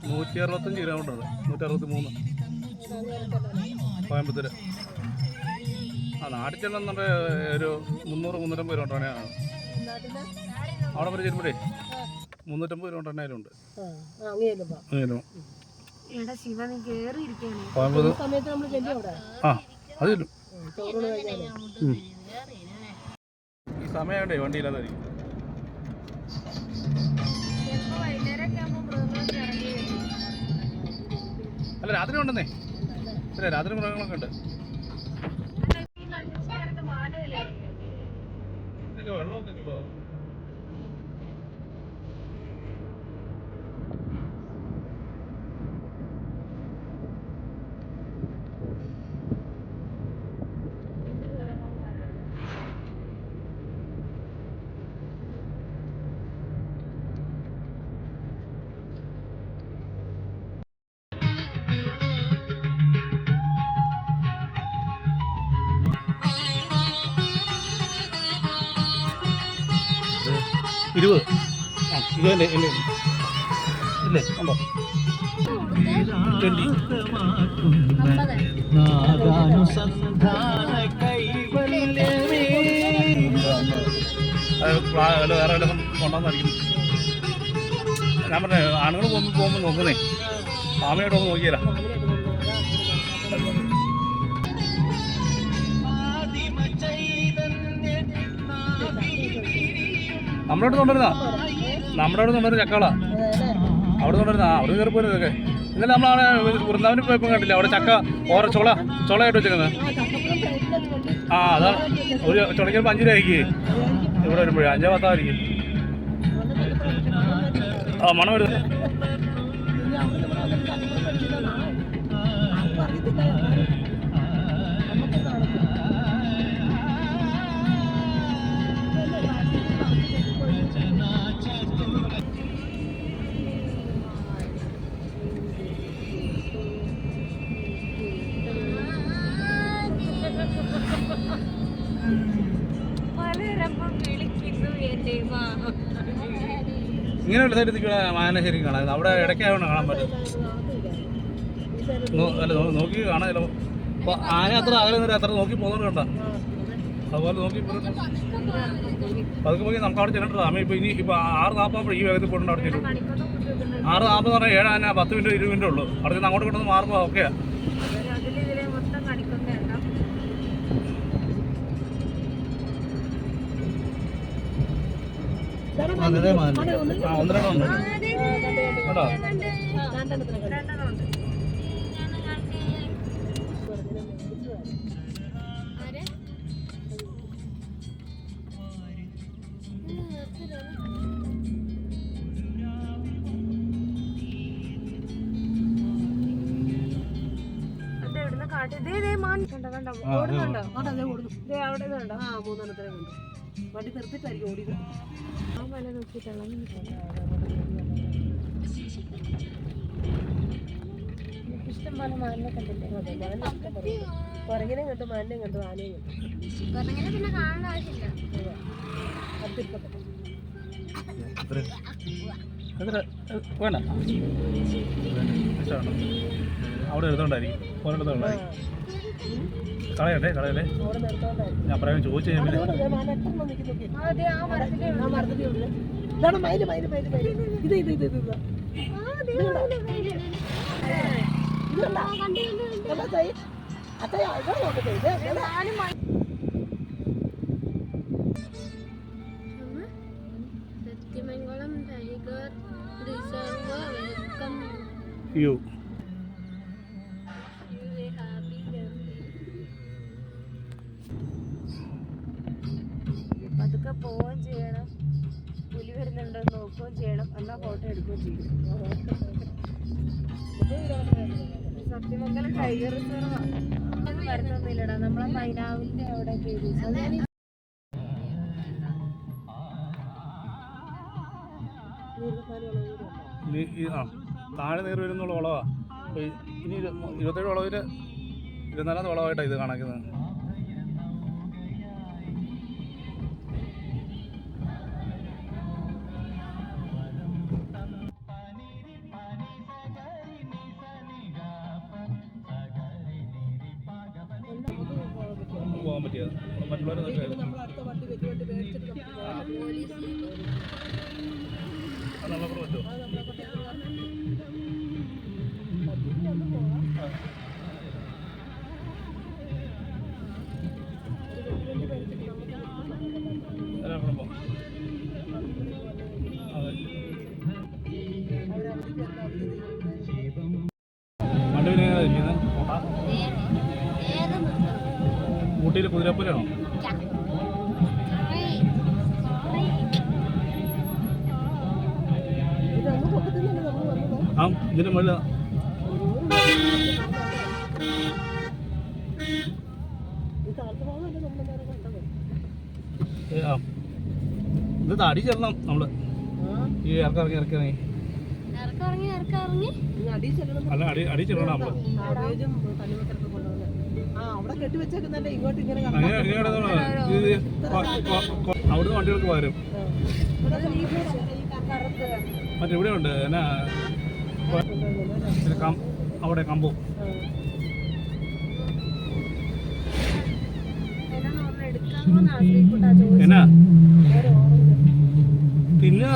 165 kilometre ഉണ്ട്. 163 കോയമ്പത്തൂർ. നാട്ടിൽ ചെല്ലുന്നുണ്ട് ഒരു 300-350 കിലോമീറ്റർ ആണ്. അവിടെ വരെ ചെല്ലുമ്പോഴേ 350 കിലോമീറ്റർ ഉണ്ട്. അത് ചെല്ലും. ഈ സമയം വേണ്ടേ വണ്ടിയില്ലാതായിരിക്കും. അല്ല രാത്രി ഉണ്ടെന്നേ. അല്ലേ രാത്രി മൃഗങ്ങളൊക്കെ ഉണ്ട്. വെള്ളമൊക്കെ $20. ഇല്ലേ ഉണ്ടോ? 20. വേറെ വല്ലതും കൊണ്ടുവന്നായിരിക്കും. ഞാൻ പറഞ്ഞേ ആണുങ്ങൾ പോകുമ്പോൾ നോക്കുന്നേ ഫാമിലിയായിട്ടൊന്ന് നോക്കിയല്ല. നമ്മുടെ അടുത്ത് കൊണ്ടുവരുന്ന ചക്കളാ അവിടെ കൊണ്ടുവരുന്ന. അവിടെ കയറി പോലും ഇതൊക്കെ ഇന്നലെ നമ്മളവിടെ വൃന്ദാവനിൽ പോയപ്പോൾ കണ്ടില്ല അവിടെ ചക്ക ഓരോ ചുളയായിട്ട് വെച്ചേക്കുന്നത്. അതാണ് ഒരു ചുളയ്ക്ക് 5 രൂപയ്ക്ക് ഇവിടെ വരുമ്പോഴേ 5-10 മണം വരുന്നത്. ഇങ്ങനെയുള്ള സൈഡിൽ മാന ശരിക്കും കാണാം. അവിടെ ഇടയ്ക്കായോണ്ട് കാണാൻ പറ്റും. അല്ല നോക്കി കാണാൻ ചിലപ്പോൾ അപ്പോൾ ആന അത്ര അകലെ അത്ര നോക്കി പോകുന്നുണ്ട് കണ്ട. അതുപോലെ നോക്കി പതുക്കെ പോയി നമുക്ക് അവിടെ ചെല്ലിട്ട് സമയം ഇപ്പോൾ ഇനി ഇപ്പോൾ 6:40 ഈ വേഗത്തിൽ പോയിട്ടുണ്ട്. അവിടെ ചെല്ലും 6:40 പറഞ്ഞാൽ 7 ആന 10 മിനിറ്റ് 20 മിനിറ്റ് ഉള്ളൂ. അവിടെ നിന്ന് അങ്ങോട്ട് കൊണ്ടുവന്ന് മാറുമ്പോൾ ഓക്കെയാ. ഒന്നരണ്ണം ഉണ്ട് കേട്ടോ. വണ്ടി നിർത്തിട്ടായിരിക്കും ഓടിയത്. ആ മല നോക്കിയിട്ടാണ് ഇഷ്ടം പോലെ മാനിനെ കണ്ടില്ലേ? പുറകിനെ കണ്ടു, മാനിനെ കണ്ടു, ആനയും കണ്ടു. പിന്നെ കാണേണ്ട ആവശ്യമില്ല. വേണ്ട അവിടെ എടുത്തോണ്ടായിരിക്കും. കളയല്ലേ ഞാൻ പറയാൻ ചോദിച്ചു കഴിഞ്ഞാൽ Sathyamangalam tiger reserve welcome you. അതൊക്കെ പോവുകയും ചെയ്യണം, പുലി വരുന്നുണ്ടോ നോക്കുകയും ചെയ്യണം, എന്നാൽ ഫോട്ടോ എടുക്കുകയും ചെയ്യും. സത്യമംഗലം ടൈഗർ റിസർവ് വരുന്നൊന്നുമില്ലടാ. നമ്മളെ പൈനാവിൻ്റെ അവിടെ കയറി താഴെ നേർ വരുന്നുള്ള വളവാണ്. അപ്പോൾ ഇനി 27 വളവിൽ 24ാമത്തെ വളവായിട്ടാണ് ഇത് കണക്കുന്നത്. പോകാൻ പറ്റിയത്. മറ്റുള്ളവരെ നമ്മൾ അടുത്ത വണ്ടി വലിയ വണ്ടി മേടിച്ചിട്ട് നമുക്ക് പോകാം. അത് നമ്മളെ കൂടെ പറ്റുമോ? അത് നമ്മളെ കൊണ്ട് പറ്റില്ല ഒന്ന് പോകാം. ഒരു വലിയ വണ്ടി മേടിച്ചിട്ട് നമുക്ക് അതെല്ലാം കൂടെ പോകാം. അതെ. അവരവധിക്ക് എന്താ അവധി വണ്ടി പിന്നെ ഇരിക്കുന്നത് ഊട്ടിയിൽ കുതിരപ്പൂരാണോ? ഇതൊന്നും പൊക്കത്തില്ലല്ലോ നമ്മൾ വന്നത്. ആ ഇതിൻ്റെ മുകളിൽ ഈ താഴത്തെ ഭാഗമല്ലേ നമ്മൾ നേരെ കണ്ടത്. ആ ഇത് തടി ചെല്ലണം നമ്മൾ ഈ ഇറക്കി ഇറക്കിറങ്ങി ഈ അടി ചെല്ലണം. അല്ല അടി ചെല്ലണം നമ്മൾ. കാബേജും തണ്ണിമത്തനൊക്കെ കൊണ്ടുവന്നത്. ആ അവിടെ കെട്ടിവെച്ചേക്കുന്നല്ലേ ഇങ്ങോട്ട് ഇങ്ങനെ അങ്ങനെ അവിടുന്ന് വണ്ടികൾക്ക് പകരും മറ്റിവിടെ ഉണ്ട് എന്നാ അവിടെ കമ്പോ എന്നാ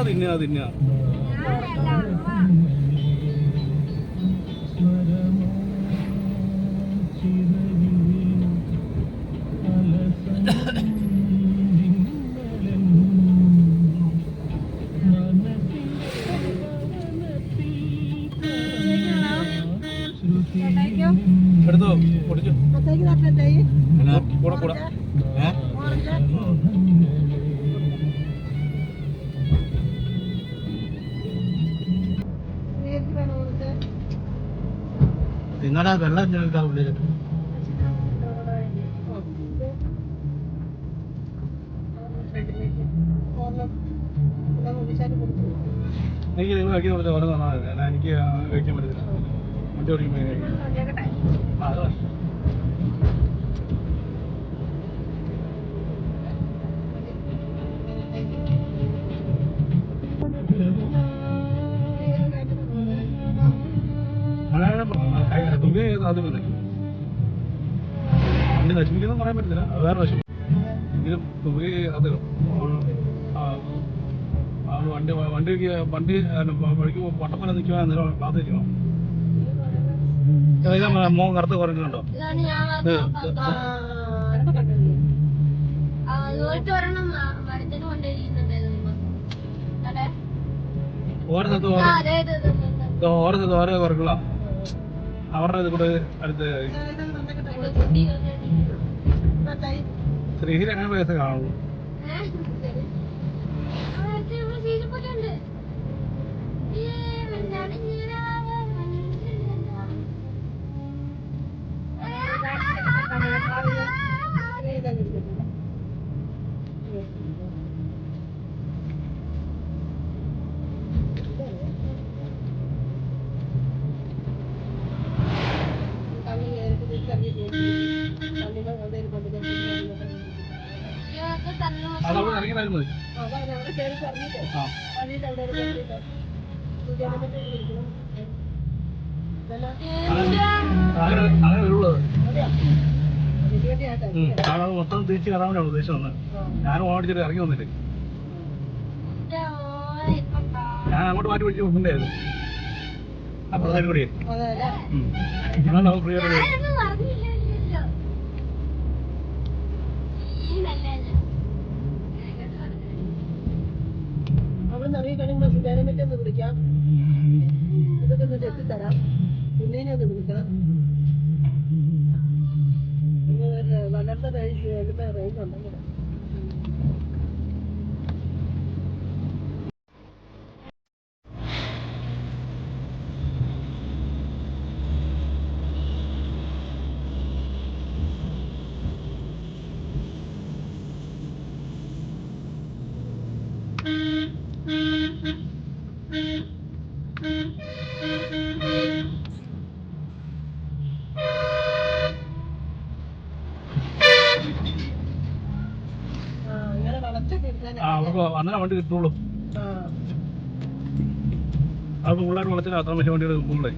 തിന്നാ എടുത്തോ പൊടിച്ചു കൂടെ കൂടെ നിങ്ങളുടെ വെള്ളം ഞങ്ങൾക്ക് ഉള്ളിൽ എനിക്ക് നിങ്ങൾ കഴിക്കുന്ന കുറച്ച് ഓരോ തന്നാൽ എനിക്ക് കഴിക്കാൻ പറ്റത്തില്ല വണ്ടി ഓടിക്കുമ്പോൾ കഴിക്കും. അത് തുമ്പി സാധ്യമല്ലേ വണ്ടി നശിപ്പിക്കുന്നു പറയാൻ പറ്റത്തില്ല വേറെ വശം എങ്കിലും തുമ്പി സാധ്യം വണ്ടിക്ക് വഴിക്ക് വട്ടപ്പന നിൽക്കുവാൻ നേരം കാത്തിരിക്കണം. മോൻ കറുത്ത് കുറഞ്ഞുണ്ടോ? ഓരോ ഓരോ കുറക്കുള്ള അവരുടെ ഇത് കൂടെ അടുത്ത് ശ്രീഹരി അങ്ങനെ പൈസ കാണുള്ളൂ. അതവിടെ ഇറങ്ങിയാലും മതി. അങ്ങനെ വരുള്ളത് അത് മൊത്തം തിരിച്ച് കയറാനാണ് ഉദ്ദേശം വന്നത്. ഞാനും ഓടിച്ചിട്ട് ഇറങ്ങി വന്നിട്ട് ഞാൻ അങ്ങോട്ട് മാറ്റി പിടിച്ച് കൊണ്ടുണ്ടായിരുന്നു അപ്പോൾ അതിന് കൂടി ഫ്രീ ആയിട്ട് അവിടെ ഇറങ്ങി കഴിയുമ്പോൾ സിഗാരറ്റ് ഒന്ന് കുടിക്കാം. ഇതൊക്കെ ഒന്ന് എത്തിത്തരാം. പിന്നേനെ ഒന്ന് കുടിക്കണം. വളർന്ന റേഞ്ച് ഉണ്ടെങ്കിൽ അവർക്ക് അങ്ങനെ വണ്ടി കിട്ടുള്ളൂ. അവർക്ക് പിള്ളേർ വിളിച്ചാൽ അത്ര വലിയ വണ്ടികൾ കിട്ടുള്ളേ.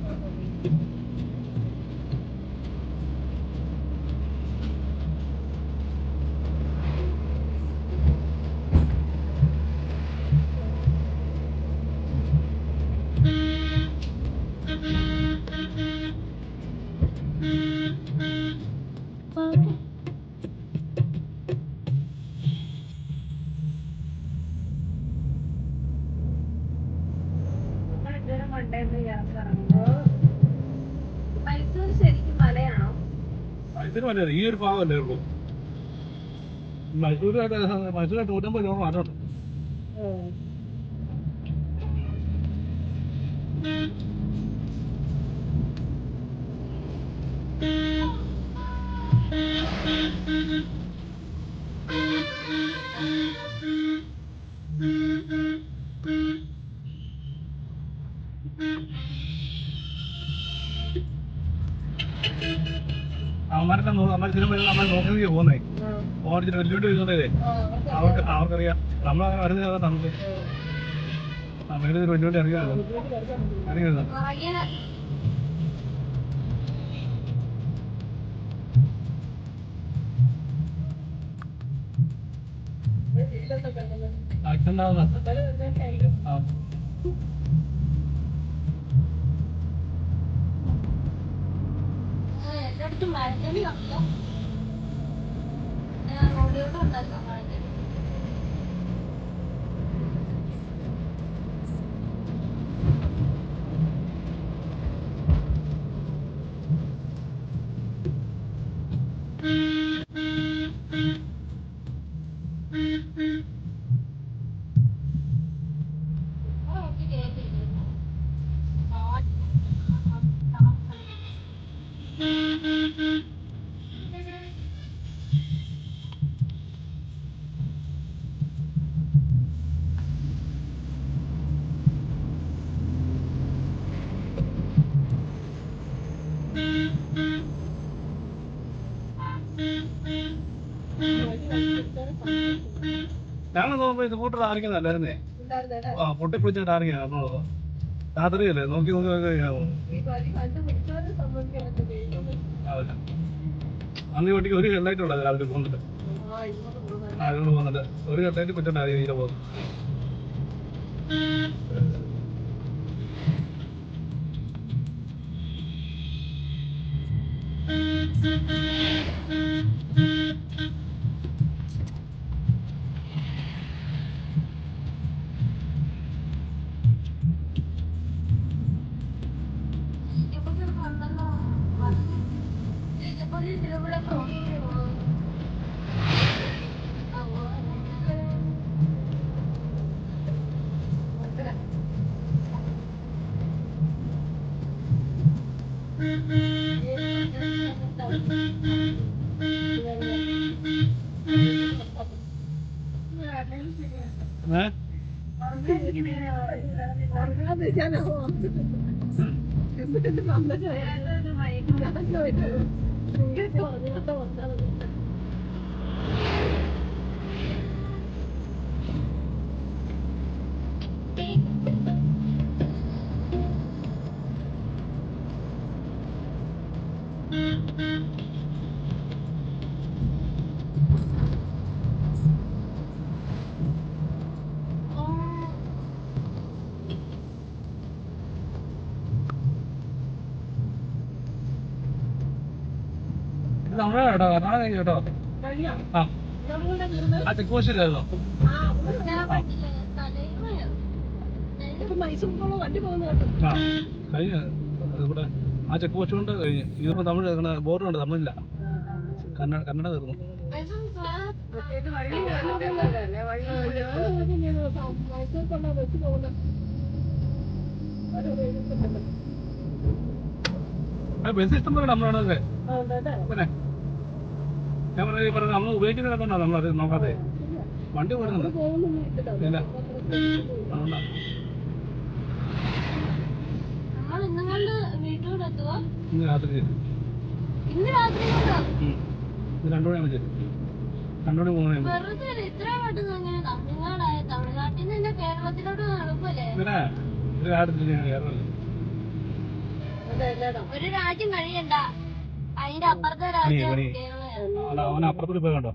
ഇതിന് വലിയ ഈ ഒരു ഭാഗമല്ലേ ഉള്ളൂ. മൈസൂരായിട്ട് 150 കിലോമീറ്റർ മാറ്റമുണ്ട്. അവന്മാരുടെ നമ്മൾ നോക്കി പോകുന്നേ ഓടിച്ചിട്ട് വെല്ലുവിളി വരുന്നതേ അവർക്കറിയാം. നമ്മളങ്ങനെ വരുന്നത് നമുക്ക് നമ്മുടെ ഒരു വെല്ലുവിളി അറിയാമല്ലോ. അറിയാമല്ലോ. എല്ലായിടത്തും മരത്തടി കണ്ടോ? റോഡിലോട്ട് ഉണ്ടാക്കാം മരത്തടി. ഞങ്ങൾ നോക്കുമ്പോ ഇത് കൂട്ടർ ആയിരിക്കുന്നല്ലായിരുന്നേ. പൊട്ടിപ്പൊളിച്ചിട്ട് ആയിരിക്കും രാത്രിയല്ലേ നോക്കി കഴിയാമോ. അന്ന് വണ്ടിക്ക് ഒരു ഹെഡ്ലൈറ്റ് ഉള്ളത് രാത്രി പോകുന്നത്. അതുകൊണ്ട് പോകുന്നത് ഒരു ഹെഡ്ലൈറ്റ് പറ്റണ്ടായിരുന്നു ഇതിന്റെ പോകുന്നത്. നമ്മളെ കേട്ടോ കർണാടക കേട്ടോ. ആ ചെക്ക് പോസ്റ്റിലായിരുന്നോ? കഴിഞ്ഞ ഇവിടെ ആ ചെക്ക് പോസ്റ്റ് കൊണ്ട് കഴിഞ്ഞ് ഇതിപ്പോ തമിഴ് ബോർഡർ ഉണ്ട്. തമിഴില്ല, കന്നഡ തീർന്നു. ബസ് ഇഷ്ടം പോലെ നമ്മളാണല്ലേ. പിന്നെ ഞാൻ പറഞ്ഞ നമ്മൾ ഉപയോഗിക്കുന്നതൊക്കെയുണ്ടോ നമ്മളത് നോക്കാതെ വണ്ടി പോരുന്നുണ്ട്. ഇല്ല അതുകൊണ്ടാ ഇന്ന് രാത്രി. ഇന്ന് 2 മണിയാകുമ്പോൾ ശരി. 2 മണി 3 മണി പിന്നെ ഒരു കാര്യത്തില്ല കേരളം. ഒരു രാജ്യം കഴിയണ്ട, അതിന്റെ അപ്പുറത്തെ രാജ്യം അവൻ അപ്പുറത്തോട്ട് പോയി കണ്ടോ.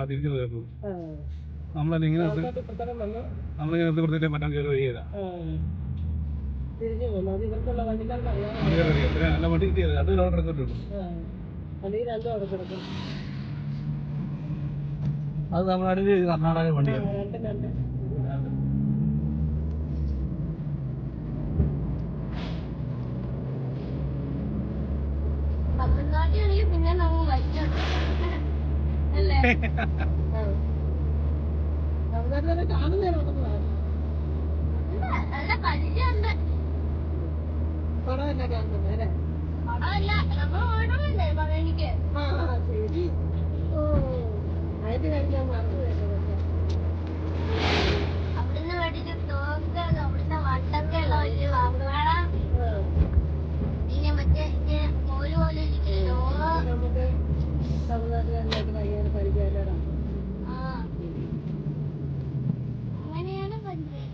തിരിച്ചു കയറുന്നു. നമ്മളല്ല ഇങ്ങനെ നമ്മളിങ്ങനെ നിർത്തി കൊടുത്തിട്ടേ മറ്റം കയറി വരികയില്ല. അല്ല വണ്ടി കിട്ടിയത് അത് അവിടെ കിടക്കുന്നുണ്ട്. അത് തമിഴ്നാട്ടിൽ കർണാടക വണ്ടിയാണ്. തമിഴ്നാട്ടിൽ തമിഴ്നാട്ടിലൊക്കെ കാണുന്നതിനൊന്നും നല്ല പരിചയമുണ്ട്. പടമല്ല കാണുന്നത് അല്ലേ? പടമല്ല, നമ്മൾ ഓടമല്ലേ പഴനിക്ക്. ആ ശരി. ഓ അതിന്റെ കാര്യം ഞാൻ മറന്നു കേട്ടോ. അവിടുന്ന് വേണ്ടിട്ട് തോക്ക്, അവിടുന്ന് വട്ടൊക്കെയുള്ള വലിയ വാങ്ങണം. പിന്നെ മറ്റേ മോര് പോലെ ചോറ്. നമുക്ക് തമിഴ്നാട്ടുകാരിലായിട്ട് ഭയങ്കര പരിചയമല്ലടാ. ആ അങ്ങനെയാണ് പരിചയം.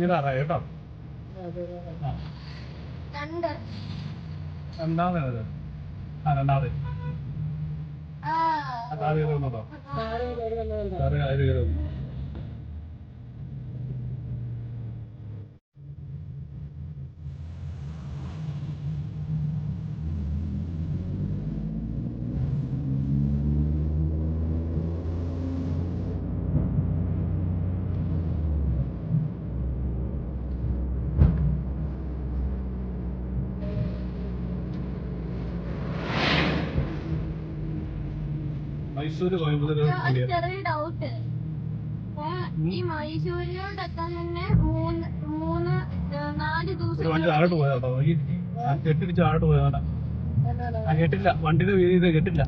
ഇതാ കേട്ടോ. രണ്ട് രണ്ടാമത് രണ്ടാമത് ആ താഴെ കയറുന്നതോ താഴെ കയറുന്നു. മൈസൂര് കോയമ്പത്തൂർ ഒരു ചെറിയ ഡൗട്ട്. ഈ മൈസൂരിലോട്ട് എത്താൻ തന്നെ 4 ദിവസം. ഒരു വണ്ടി താഴോട്ട് പോയതാട്ടോ. ഈ കെട്ടിടിച്ച് താഴോട്ട് പോയതാ. ആ കെട്ടില്ല, വണ്ടിയുടെ വീതി ഇത് കെട്ടില്ല.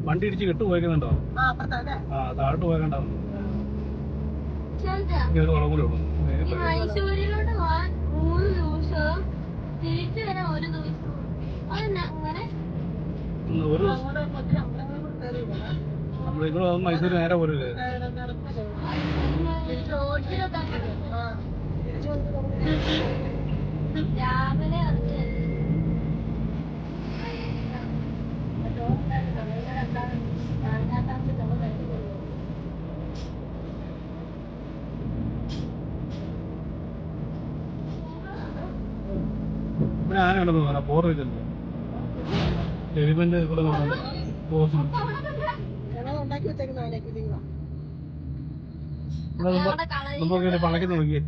വണ്ടി ഇടിച്ച് കെട്ട് പോയേക്കുന്നുണ്ടോ? ആ താഴോട്ട് പോയേക്കണ്ടോ? ഒരു കുളം കൂടെ ഉള്ളൂ. ഈ മൈസൂരിലോട്ട് പോകാൻ 3 ദിവസവും തിരിച്ചു വരാൻ 1 ദിവസവും. അതന്നെ അങ്ങനെ. ഒരു നമ്മളിവിടെ മൈസൂര് നേരെ പോരല്ലേ? രാവിലെ ഇവിടെ ആനയുണ്ടെന്ന് പറയാം. ബോർഡില്ലല്ലോ. എലിമെന്റ് ഇവിടെ ഉണ്ടാക്കി വെച്ചേക്കുന്ന ആനയൊക്കെ ലീവാ. നമുക്ക് പണക്കിന്ന് നോക്കിയേ.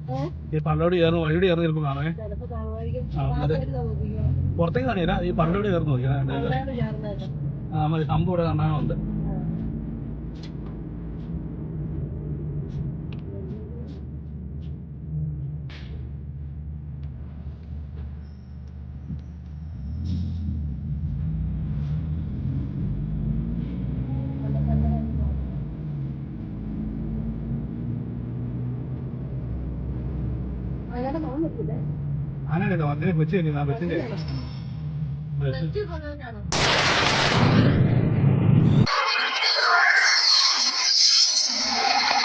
ഈ പള്ളോട് ചേർന്ന് വഴിയോട് ചേർന്ന് ചിലപ്പോൾ കാണുമേ. ചിലപ്പോ കാണുമായിരിക്കും. പുറത്തേക്ക് കാണില്ല, ഈ പള്ളോട് ചേർന്ന് നോക്കിയാ മതി. സംഭവം ഇവിടെ കാണാനുണ്ട്. ആനയുടെ വന്നിട്ട് വെച്ച് കഴിഞ്ഞാൽ ബസ്സിന്റെ വെച്ച് കൊണ്ടുവന്നാണോ?